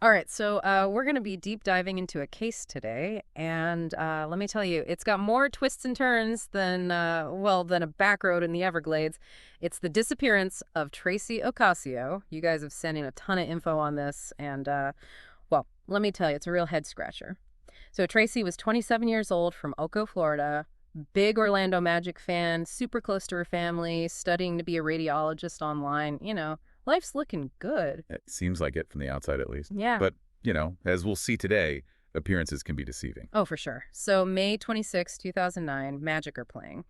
All right, so we're going to be deep diving into a case today, and let me tell you, it's got more twists and turns than, than a back road in the Everglades. It's the disappearance of Tracy Ocasio. You guys have sent in a ton of info on this, and, let me tell you, it's a real head scratcher. So Tracy was 27 years old from Oco, Florida, big Orlando Magic fan, super close to her family, studying to be a radiologist online. Life's looking good. It seems like it from the outside, at least. Yeah. But, as we'll see today, appearances can be deceiving. Oh, for sure. So May 26, 2009, Magic are playing.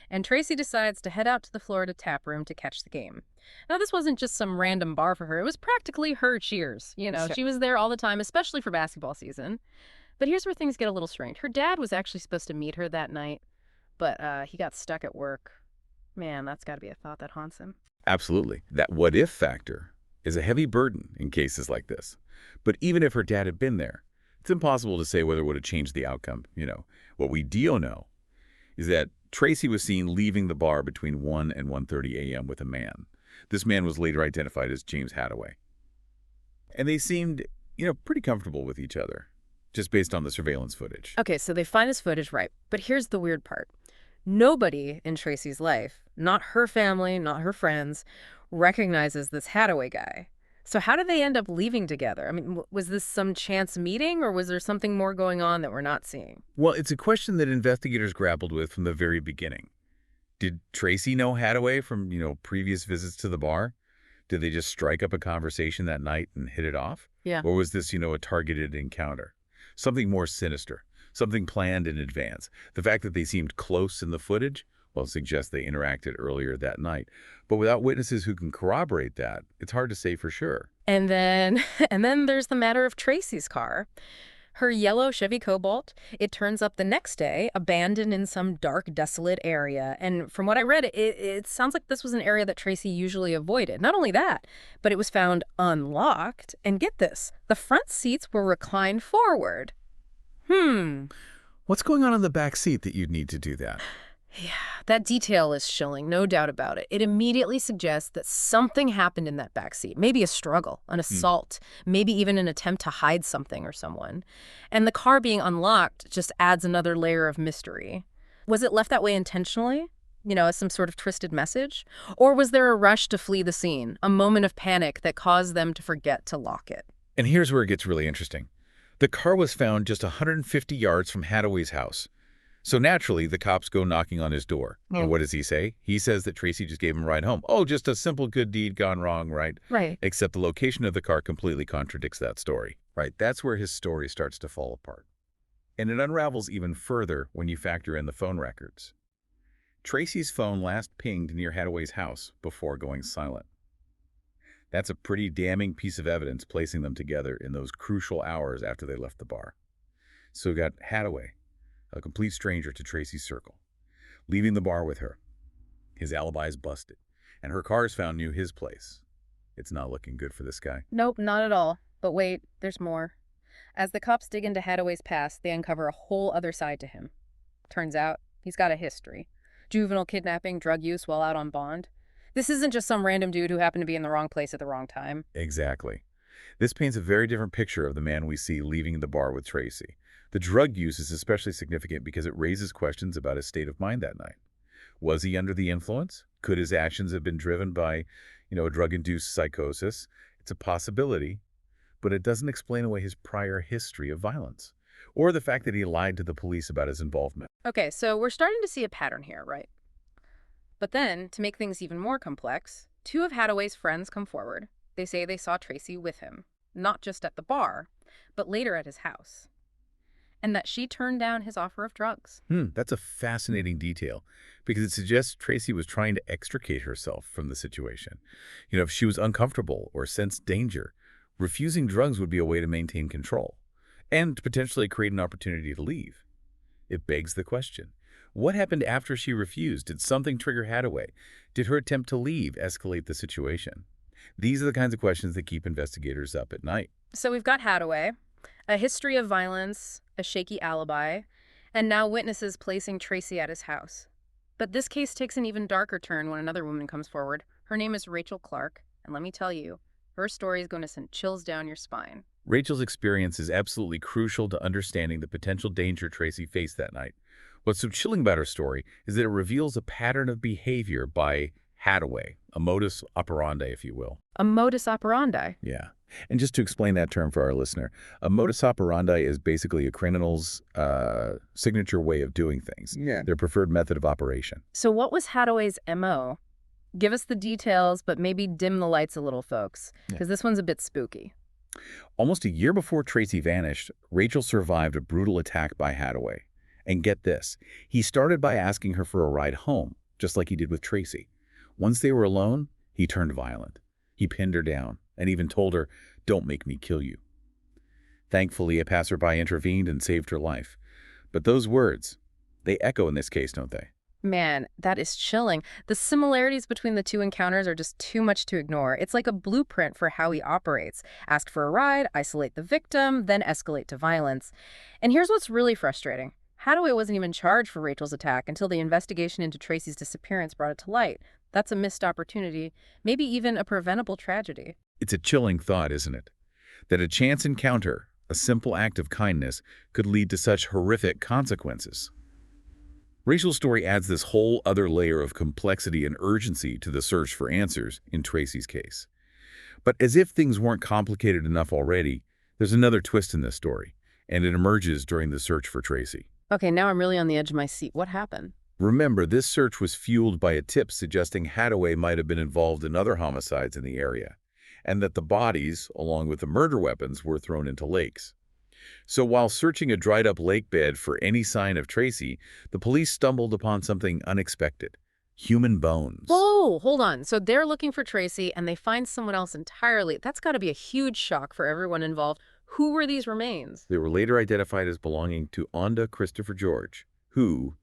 And Tracy decides to head out to the Florida tap room to catch the game. Now, this wasn't just some random bar for her. It was practically her cheers. She was there all the time, especially for basketball season. But here's where things get a little strange. Her dad was actually supposed to meet her that night, but he got stuck at work. Man, that's got to be a thought that haunts him. Absolutely. That what-if factor is a heavy burden in cases like this. But even if her dad had been there, it's impossible to say whether it would have changed the outcome. What we do know is that Tracy was seen leaving the bar between 1 and 1:30 a.m. with a man. This man was later identified as James Hataway. And they seemed, pretty comfortable with each other, just based on the surveillance footage. Okay, so they find this footage, right. But here's the weird part. Nobody in Tracy's life, not her family, not her friends, recognizes this Hataway guy. So how did they end up leaving together? I mean, was this some chance meeting, or was there something more going on that we're not seeing? Well, it's a question that investigators grappled with from the very beginning. Did Tracy know Hataway from, previous visits to the bar? Did they just strike up a conversation that night and hit it off? Yeah. Or was this, a targeted encounter? Something more sinister, something planned in advance. The fact that they seemed close in the footage, well, suggests they interacted earlier that night. But without witnesses who can corroborate that, it's hard to say for sure. And then, and then there's the matter of Tracy's car. Her yellow Chevy Cobalt, it turns up the next day, abandoned in some dark, desolate area. And from what I read, it sounds like this was an area that Tracy usually avoided. Not only that, but it was found unlocked. And get this, the front seats were reclined forward. What's going on in the back seat that you'd need to do that? Yeah, that detail is chilling, no doubt about it. It immediately suggests that something happened in that backseat. Maybe a struggle, an assault, maybe even an attempt to hide something or someone. And the car being unlocked just adds another layer of mystery. Was it left that way intentionally? As some sort of twisted message? Or was there a rush to flee the scene, a moment of panic that caused them to forget to lock it? And here's where it gets really interesting. The car was found just 150 yards from Hataway's house. So naturally, the cops go knocking on his door. And what does he say? He says that Tracy just gave him a ride home. Oh, just a simple good deed gone wrong, right? Right. Except the location of the car completely contradicts that story. Right, that's where his story starts to fall apart. And it unravels even further when you factor in the phone records. Tracy's phone last pinged near Hataway's house before going silent. That's a pretty damning piece of evidence placing them together in those crucial hours after they left the bar. So we got Hataway, a complete stranger to Tracy's circle, leaving the bar with her. His alibi is busted, and her car is found near his place. It's not looking good for this guy. Nope, not at all. But wait, there's more. As the cops dig into Hataway's past, they uncover a whole other side to him. Turns out, he's got a history. Juvenile kidnapping, drug use while out on bond. This isn't just some random dude who happened to be in the wrong place at the wrong time. Exactly. This paints a very different picture of the man we see leaving the bar with Tracy. The drug use is especially significant because it raises questions about his state of mind that night. Was he under the influence? Could his actions have been driven by, a drug-induced psychosis? It's a possibility, but it doesn't explain away his prior history of violence, or the fact that he lied to the police about his involvement. Okay, so we're starting to see a pattern here, right? But then, to make things even more complex, two of Hataway's friends come forward. They say they saw Tracy with him, not just at the bar, but later at his house. And that she turned down his offer of drugs. That's a fascinating detail because it suggests Tracy was trying to extricate herself from the situation. If she was uncomfortable or sensed danger, refusing drugs would be a way to maintain control and potentially create an opportunity to leave. It begs the question, what happened after she refused? Did something trigger Hataway? Did her attempt to leave escalate the situation? These are the kinds of questions that keep investigators up at night. So we've got Hataway, a history of violence, a shaky alibi, and now witnesses placing Tracy at his house. But this case takes an even darker turn when another woman comes forward. Her name is Rachel Clark, and let me tell you, her story is going to send chills down your spine. Rachel's experience is absolutely crucial to understanding the potential danger Tracy faced that night. What's so chilling about her story is that it reveals a pattern of behavior by Hataway, a modus operandi, if you will. A modus operandi. Yeah. And just to explain that term for our listener, a modus operandi is basically a criminal's signature way of doing things, their preferred method of operation. So what was Hataway's MO? Give us the details, but maybe dim the lights a little, folks, because this one's a bit spooky. Almost a year before Tracy vanished, Rachel survived a brutal attack by Hataway. And get this, he started by asking her for a ride home, just like he did with Tracy. Once they were alone, he turned violent. He pinned her down and even told her, "Don't make me kill you." Thankfully, a passerby intervened and saved her life. But those words, they echo in this case, don't they? Man, that is chilling. The similarities between the two encounters are just too much to ignore. It's like a blueprint for how he operates. Ask for a ride, isolate the victim, then escalate to violence. And here's what's really frustrating. Hataway wasn't even charged for Rachel's attack until the investigation into Tracy's disappearance brought it to light. That's a missed opportunity, maybe even a preventable tragedy. It's a chilling thought, isn't it? That a chance encounter, a simple act of kindness, could lead to such horrific consequences. Rachel's story adds this whole other layer of complexity and urgency to the search for answers in Tracy's case. But as if things weren't complicated enough already, there's another twist in this story, and it emerges during the search for Tracy. Okay, now I'm really on the edge of my seat. What happened? Remember, this search was fueled by a tip suggesting Hataway might have been involved in other homicides in the area, and that the bodies, along with the murder weapons, were thrown into lakes. So while searching a dried-up lake bed for any sign of Tracy, the police stumbled upon something unexpected: human bones. Whoa, hold on. So they're looking for Tracy and they find someone else entirely. That's got to be a huge shock for everyone involved. Who were these remains? They were later identified as belonging to Onda Christopher George, who,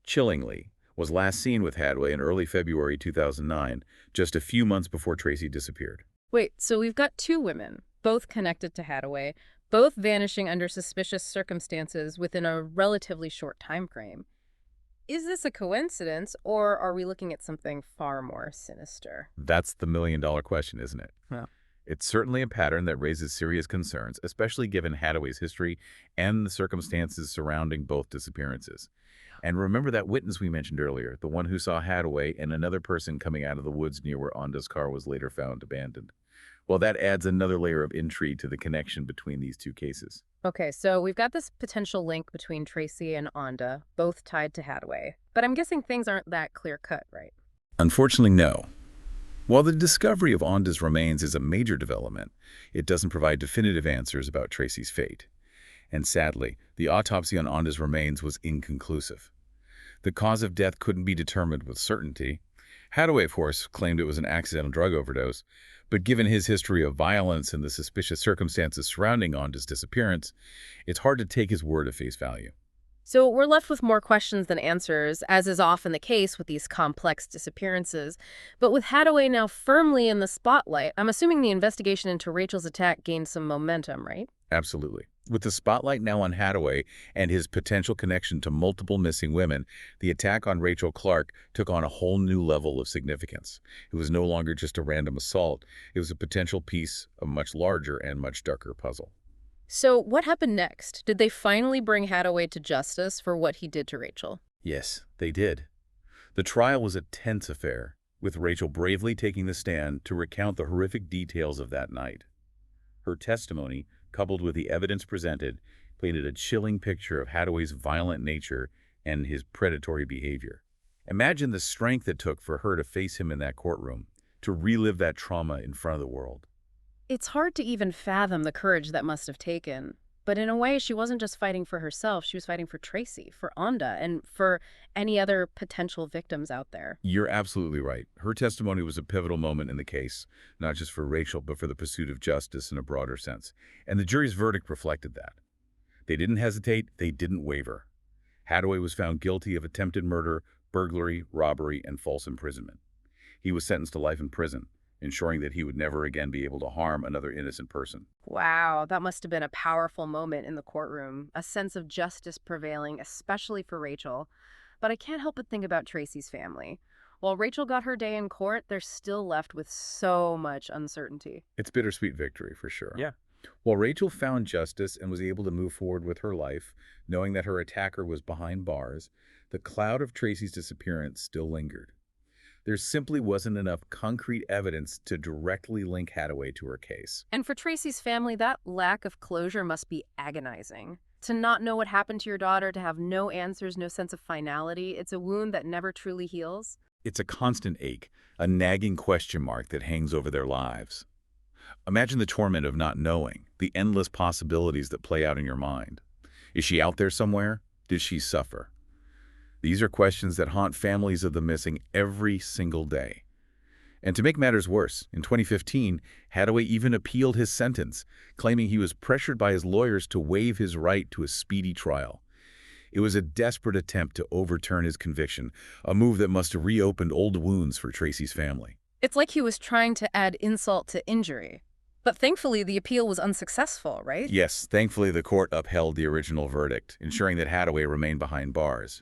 chillingly, was last seen with Hataway in early February 2009, just a few months before Tracy disappeared. Wait, so we've got two women, both connected to Hataway, both vanishing under suspicious circumstances within a relatively short time frame. Is this a coincidence, or are we looking at something far more sinister? That's the million-dollar question, isn't it? Yeah. It's certainly a pattern that raises serious concerns, especially given Hataway's history and the circumstances surrounding both disappearances. And remember that witness we mentioned earlier, the one who saw Hataway and another person coming out of the woods near where Onda's car was later found abandoned. Well, that adds another layer of intrigue to the connection between these two cases. Okay, so we've got this potential link between Tracy and Onda, both tied to Hataway. But I'm guessing things aren't that clear-cut, right? Unfortunately, no. While the discovery of Onda's remains is a major development, it doesn't provide definitive answers about Tracy's fate. And sadly, the autopsy on Onda's remains was inconclusive. The cause of death couldn't be determined with certainty. Hataway, of course, claimed it was an accidental drug overdose, but given his history of violence and the suspicious circumstances surrounding Onda's disappearance, it's hard to take his word at face value. So we're left with more questions than answers, as is often the case with these complex disappearances. But with Hataway now firmly in the spotlight, I'm assuming the investigation into Rachel's attack gained some momentum, right? Absolutely. With the spotlight now on Hataway and his potential connection to multiple missing women, the attack on Rachel Clark took on a whole new level of significance. It was no longer just a random assault. It was a potential piece of a much larger and much darker puzzle. So what happened next? Did they finally bring Hataway to justice for what he did to Rachel? Yes, they did. The trial was a tense affair, with Rachel bravely taking the stand to recount the horrific details of that night. Her testimony, coupled with the evidence presented, painted a chilling picture of Hataway's violent nature and his predatory behavior. Imagine the strength it took for her to face him in that courtroom, to relive that trauma in front of the world. It's hard to even fathom the courage that must have taken. But in a way, she wasn't just fighting for herself. She was fighting for Tracy, for Onda, and for any other potential victims out there. You're absolutely right. Her testimony was a pivotal moment in the case, not just for Rachel, but for the pursuit of justice in a broader sense. And the jury's verdict reflected that. They didn't hesitate. They didn't waver. Hataway was found guilty of attempted murder, burglary, robbery, and false imprisonment. He was sentenced to life in prison, ensuring that he would never again be able to harm another innocent person. Wow, that must have been a powerful moment in the courtroom, a sense of justice prevailing, especially for Rachel. But I can't help but think about Tracy's family. While Rachel got her day in court, they're still left with so much uncertainty. It's bittersweet victory, for sure. Yeah. While Rachel found justice and was able to move forward with her life, knowing that her attacker was behind bars, the cloud of Tracy's disappearance still lingered. There simply wasn't enough concrete evidence to directly link Hataway to her case. And for Tracy's family, that lack of closure must be agonizing. To not know what happened to your daughter, to have no answers, no sense of finality, it's a wound that never truly heals. It's a constant ache, a nagging question mark that hangs over their lives. Imagine the torment of not knowing, the endless possibilities that play out in your mind. Is she out there somewhere? Did she suffer? These are questions that haunt families of the missing every single day. And to make matters worse, in 2015, Hataway even appealed his sentence, claiming he was pressured by his lawyers to waive his right to a speedy trial. It was a desperate attempt to overturn his conviction, a move that must have reopened old wounds for Tracy's family. It's like he was trying to add insult to injury. But thankfully, the appeal was unsuccessful, right? Yes, thankfully the court upheld the original verdict, ensuring that Hataway remained behind bars.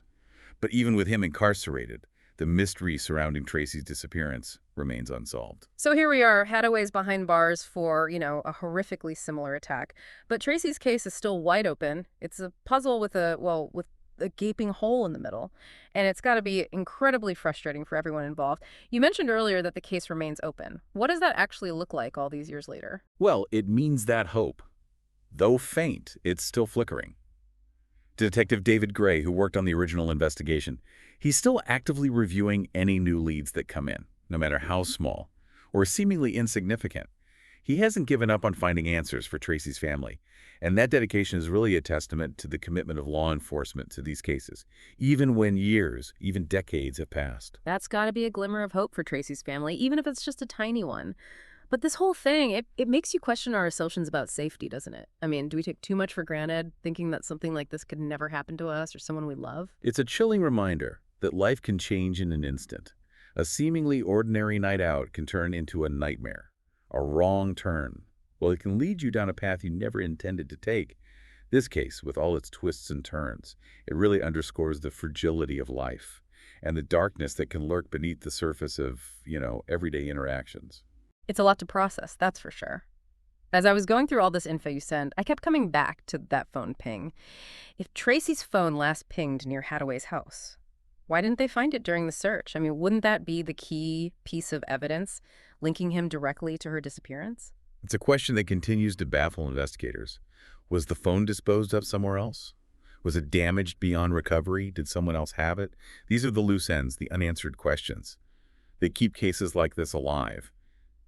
But even with him incarcerated, the mystery surrounding Tracy's disappearance remains unsolved. So here we are, Hadaway's behind bars for, a horrifically similar attack. But Tracy's case is still wide open. It's a puzzle with a gaping hole in the middle. And it's got to be incredibly frustrating for everyone involved. You mentioned earlier that the case remains open. What does that actually look like all these years later? Well, it means that hope, though faint, it's still flickering. Detective David Gray, who worked on the original investigation, he's still actively reviewing any new leads that come in, no matter how small or seemingly insignificant. He hasn't given up on finding answers for Tracy's family, and that dedication is really a testament to the commitment of law enforcement to these cases, even when years, even decades have passed. That's got to be a glimmer of hope for Tracy's family, even if it's just a tiny one. But this whole thing, it makes you question our assumptions about safety, doesn't it? I mean, do we take too much for granted, thinking that something like this could never happen to us or someone we love? It's a chilling reminder that life can change in an instant. A seemingly ordinary night out can turn into a nightmare, a wrong turn. Well, it can lead you down a path you never intended to take. This case, with all its twists and turns, it really underscores the fragility of life and the darkness that can lurk beneath the surface of, everyday interactions. It's a lot to process, that's for sure. As I was going through all this info you sent, I kept coming back to that phone ping. If Tracy's phone last pinged near Hataway's house, why didn't they find it during the search? I mean, wouldn't that be the key piece of evidence linking him directly to her disappearance? It's a question that continues to baffle investigators. Was the phone disposed of somewhere else? Was it damaged beyond recovery? Did someone else have it? These are the loose ends, the unanswered questions. They keep cases like this alive,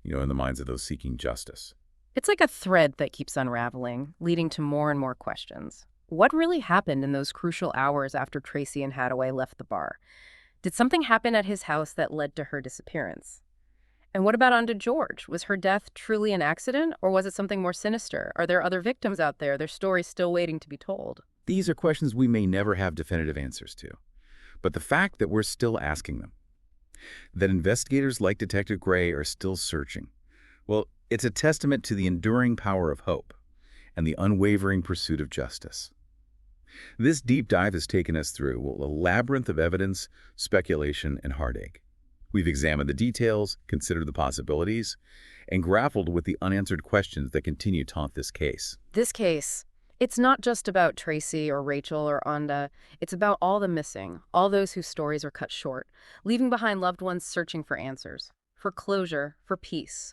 in the minds of those seeking justice. It's like a thread that keeps unraveling, leading to more and more questions. What really happened in those crucial hours after Tracy and Hataway left the bar? Did something happen at his house that led to her disappearance? And what about Anda George? Was her death truly an accident, or was it something more sinister? Are there other victims out there, their stories still waiting to be told? These are questions we may never have definitive answers to, but the fact that we're still asking them, that investigators like Detective Gray are still searching, well, it's a testament to the enduring power of hope and the unwavering pursuit of justice. This deep dive has taken us through a labyrinth of evidence, speculation, and heartache. We've examined the details, considered the possibilities, and grappled with the unanswered questions that continue to haunt this case. This case, it's not just about Tracy or Rachel or Anda. It's about all the missing, all those whose stories are cut short, leaving behind loved ones searching for answers, for closure, for peace.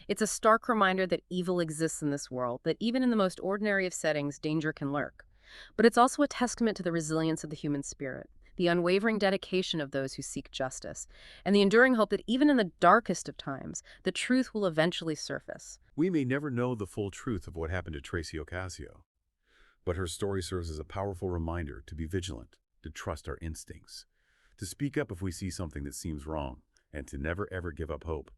It's a stark reminder that evil exists in this world, that even in the most ordinary of settings, danger can lurk. But it's also a testament to the resilience of the human spirit, the unwavering dedication of those who seek justice, and the enduring hope that even in the darkest of times, the truth will eventually surface. We may never know the full truth of what happened to Tracy Ocasio, but her story serves as a powerful reminder to be vigilant, to trust our instincts, to speak up if we see something that seems wrong, and to never ever give up hope,